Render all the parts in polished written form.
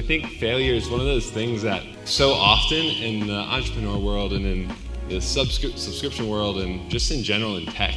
I think failure is one of those things that so often in the entrepreneur world and in the subscription world and just in general in tech,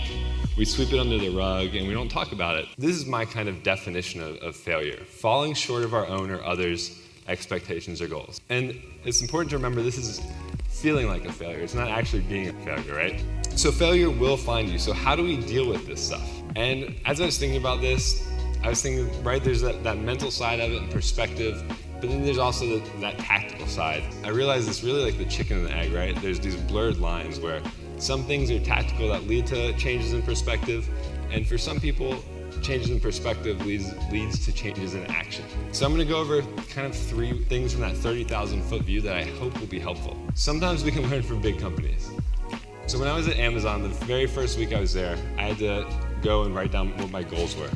we sweep it under the rug and we don't talk about it. This is my kind of definition of failure: falling short of our own or others' expectations or goals. And it's important to remember this is feeling like a failure. It's not actually being a failure, right? So failure will find you. So how do we deal with this stuff? And as I was thinking about this, I was thinking, right, there's that mental side of it and perspective, but then there's also that tactical side. I realized it's really like the chicken and the egg, right? There's these blurred lines where some things are tactical that lead to changes in perspective, and for some people, changes in perspective leads to changes in action. So I'm gonna go over kind of 3 things from that 30,000-foot view that I hope will be helpful. Sometimes we can learn from big companies. So when I was at Amazon, the very first week I was there, I had to go and write down what my goals were.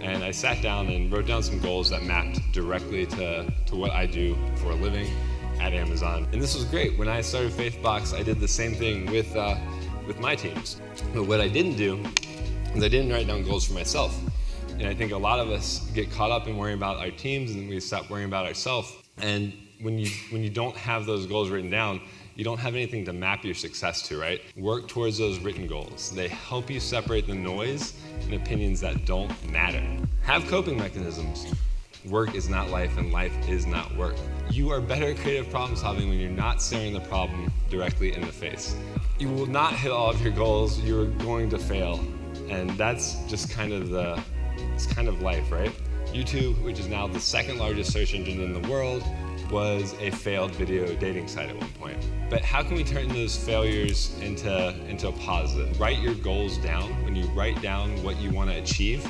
And I sat down and wrote down some goals that mapped directly to what I do for a living at Amazon. And this was great. When I started FaithBox, I did the same thing with my teams. But what I didn't do is I didn't write down goals for myself. And I think a lot of us get caught up in worrying about our teams and then we stop worrying about ourselves. And when you don't have those goals written down, you don't have anything to map your success to, right? Work towards those written goals. They help you separate the noise and opinions that don't matter. Have coping mechanisms. Work is not life and life is not work. You are better at creative problem solving when you're not staring the problem directly in the face. You will not hit all of your goals. You're going to fail. And that's just kind of it's kind of life, right? YouTube, which is now the 2nd largest search engine in the world, was a failed video dating site at one point. But how can we turn those failures into a positive? Write your goals down. When you write down what you want to achieve,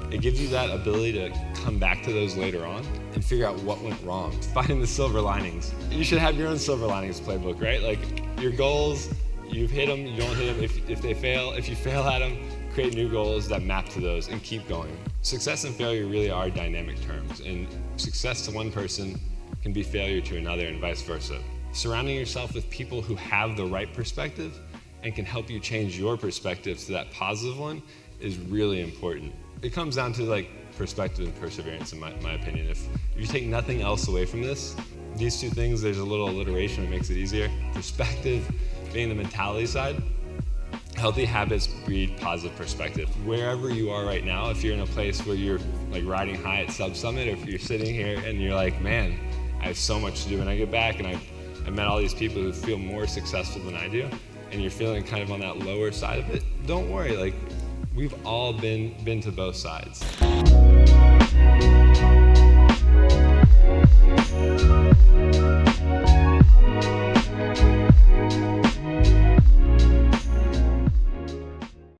it gives you that ability to come back to those later on and figure out what went wrong. Finding the silver linings. You should have your own silver linings playbook, right? Like your goals, you've hit them, you don't hit them. If you fail at them, create new goals that map to those and keep going. Success and failure really are dynamic terms, and success to one person can be failure to another and vice versa. Surrounding yourself with people who have the right perspective and can help you change your perspective to that positive one is really important. It comes down to like perspective and perseverance in my opinion. If you take nothing else away from this, these 2 things, there's a little alliteration that makes it easier. Perspective being the mentality side. Healthy habits breed positive perspective. Wherever you are right now, if you're in a place where you're like riding high at Sub Summit, or if you're sitting here and you're like, man, I have so much to do when I get back, and I met all these people who feel more successful than I do, and you're feeling kind of on that lower side of it, don't worry, like we've all been to both sides.